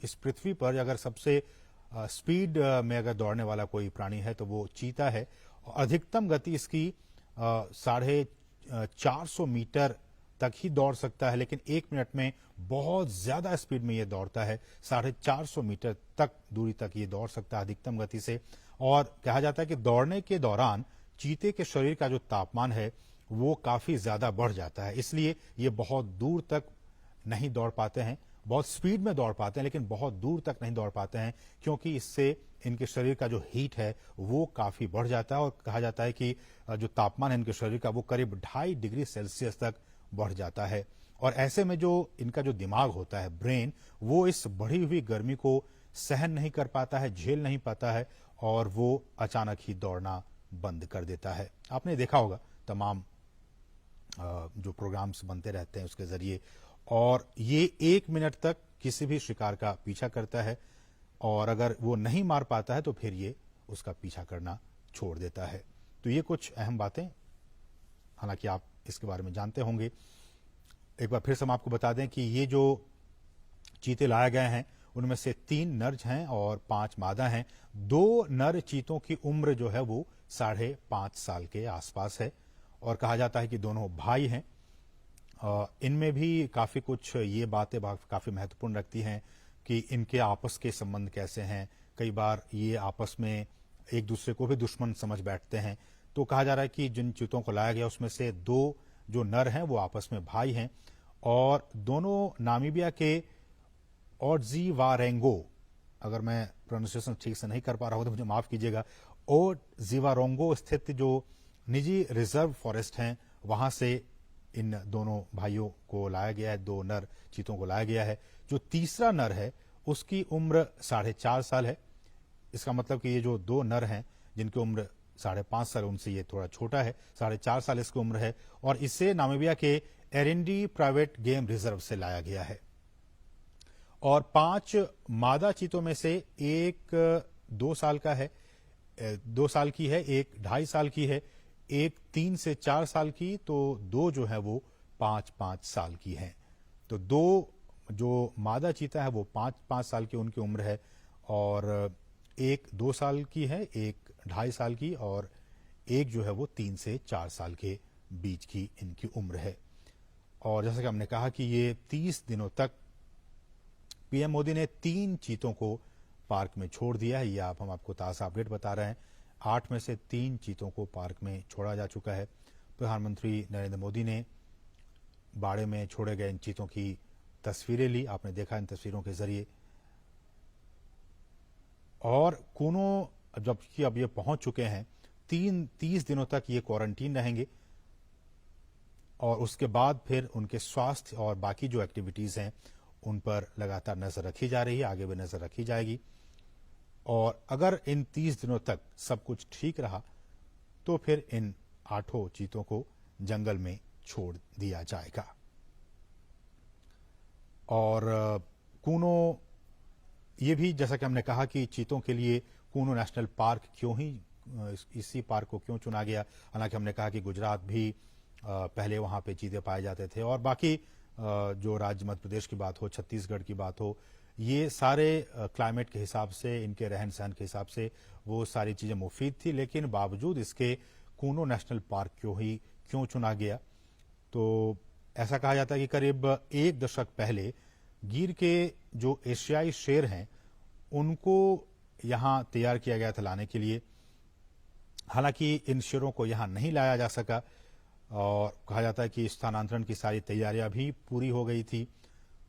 इस पृथ्वी पर अगर सबसे स्पीड में अगर दौड़ने वाला कोई प्राणी है तो वो चीता है। अधिकतम गति इसकी 450 मीटर तक ही दौड़ सकता है, लेकिन 1 मिनट में बहुत ज्यादा स्पीड में ये दौड़ता है। 450 मीटर तक दूरी तक ये दौड़ सकता है अधिकतम गति से। और कहा जाता है कि दौड़ने के दौरान चीते के शरीर का जो तापमान है वो काफी ज्यादा बढ़ जाता है, इसलिए ये बहुत दूर तक नहीं दौड़ पाते हैं। बहुत स्पीड में दौड़ पाते हैं लेकिन बहुत दूर तक नहीं दौड़ पाते हैं, क्योंकि इससे इनके शरीर का जो हीट है वो काफी बढ़ जाता है। और कहा जाता है कि जो तापमान है इनके शरीर का वो करीब 2.5 डिग्री सेल्सियस तक बढ़ जाता है। और ऐसे में जो इनका जो दिमाग होता है, ब्रेन, वो इस बढ़ी हुई गर्मी को सहन नहीं कर पाता है, झेल नहीं पाता है, और वो अचानक ही दौड़ना बंद कर देता है। आपने देखा होगा तमाम जो प्रोग्राम्स बनते रहते हैं उसके जरिए, और ये 1 मिनट तक किसी भी शिकार का पीछा करता है, और अगर वो नहीं मार पाता है तो फिर ये उसका पीछा करना छोड़ देता है। तो ये कुछ अहम बातें, हालांकि आप इसके बारे में जानते होंगे। एक बार फिर से हम आपको बता दें कि ये जो चीते लाए गए हैं उनमें से 3 नर हैं और 5 मादा हैं। 2 नर चीतों की उम्र जो है वो 5.5 साल के आसपास है, और कहा जाता है कि दोनों भाई हैं। इनमें भी काफी कुछ ये बातें काफी महत्वपूर्ण रखती हैं कि इनके आपस के संबंध कैसे हैं। कई बार ये आपस में एक दूसरे को भी दुश्मन समझ बैठते हैं। तो कहा जा रहा है कि जिन चीतों को लाया गया उसमें से 2 जो नर हैं वो आपस में भाई हैं, और दोनों नामीबिया के ओडजीवारेंगो, अगर मैं प्रोनाउंसिएशन ठीक से नहीं कर पा रहा हूं तो मुझे माफ कीजिएगा, ओडजीवारेंगो स्थित जो निजी रिजर्व फॉरेस्ट हैं वहां से इन दोनों भाइयों को लाया गया है, 2 नर चीतों को लाया गया है। जो तीसरा नर है उसकी उम्र 4.5 साल है। इसका मतलब कि ये जो 2 नर हैं जिनकी उम्र 5.5 साल, उनसे ये थोड़ा छोटा है, 4.5 साल इसकी उम्र है, और इसे नामीबिया के एरिंडी प्राइवेट गेम रिजर्व से लाया गया है। और 5 मादा चीतों में से एक 2 साल का है, 2 साल की है, एक 2.5 साल की है, एक 3 से 4 साल की, तो 2 जो है वो 5-5 साल की है। तो 2 जो मादा चीता है वो 5-5 साल की उनकी उम्र है, और एक 2 साल की है, एक 2.5 साल की, और एक जो है वो 3 से 4 साल के बीच की इनकी उम्र है। और जैसा कि हमने कहा कि ये 30 दिनों तक पीएम मोदी ने 3 चीतों को पार्क में छोड़ दिया है। ये हम आपको ताज़ा अपडेट बता रहे हैं। 8 में से 3 चीतों को पार्क में छोड़ा जा चुका है। प्रधानमंत्री नरेंद्र मोदी ने बाड़े में छोड़े गए इन चीतों की तस्वीरें ली, आपने देखा इन तस्वीरों के जरिए। और कूनो जबकि अब ये पहुंच चुके हैं, 30 दिनों तक ये क्वारंटीन रहेंगे, और उसके बाद फिर उनके स्वास्थ्य और बाकी जो एक्टिविटीज हैं उन पर लगातार नजर रखी जा रही है, आगे भी नजर रखी जाएगी। और अगर इन 30 दिनों तक सब कुछ ठीक रहा तो फिर इन 8 चीतों को जंगल में छोड़ दिया जाएगा। और कूनो, ये भी जैसा कि हमने कहा कि चीतों के लिए कूनो नेशनल पार्क क्यों ही, इसी पार्क को क्यों चुना गया। हालांकि हमने कहा कि गुजरात भी पहले वहां पे चीते पाए जाते थे, और बाकी जो राज्य मध्य प्रदेश की बात हो, छत्तीसगढ़ की बात हो, ये सारे क्लाइमेट के हिसाब से, इनके रहन सहन के हिसाब से वो सारी चीजें मुफीद थी। लेकिन बावजूद इसके कूनो नेशनल पार्क क्यों चुना गया, तो ऐसा कहा जाता है कि करीब 1 दशक पहले गिर के जो एशियाई शेर हैं उनको यहां तैयार किया गया था लाने के लिए। हालांकि इन शेरों को यहां नहीं लाया जा सका, और कहा जाता है कि स्थानांतरण की सारी तैयारियां भी पूरी हो गई थी।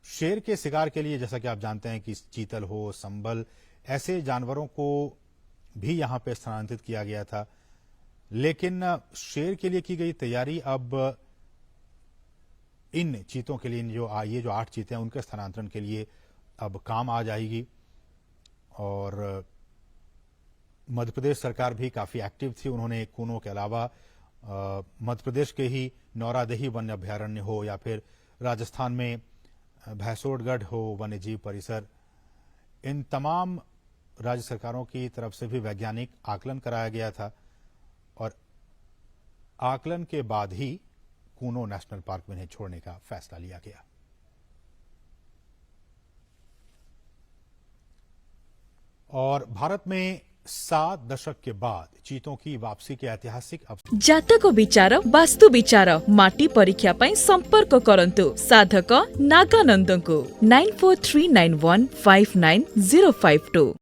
शेर के शिकार के लिए, जैसा कि आप जानते हैं कि चीतल हो, संबल, ऐसे जानवरों को भी यहां पे स्थानांतरित किया गया था। लेकिन शेर के लिए की गई तैयारी अब इन चीतों के लिए, ये जो 8 चीते हैं उनके स्थानांतरण के लिए अब काम आ जाएगी। और मध्य प्रदेश सरकार भी काफी एक्टिव थी। उन्होंने कूनो के अलावा मध्य प्रदेश के ही नौरादेही वन्य अभ्यारण्य हो या फिर राजस्थान में भैंसोड़गढ़ हो वन्य जीव परिसर, इन तमाम राज्य सरकारों की तरफ से भी वैज्ञानिक आकलन कराया गया था, और आकलन के बाद ही कूनो नेशनल पार्क में इन्हें छोड़ने का फैसला लिया गया। और भारत में 7 दशक के बाद चीतों की वापसी के ऐतिहासिक अवसर। जातक विचार वास्तु विचार माटी परीक्षा पई संपर्क करंतु साधक नागानंद को 9439159052।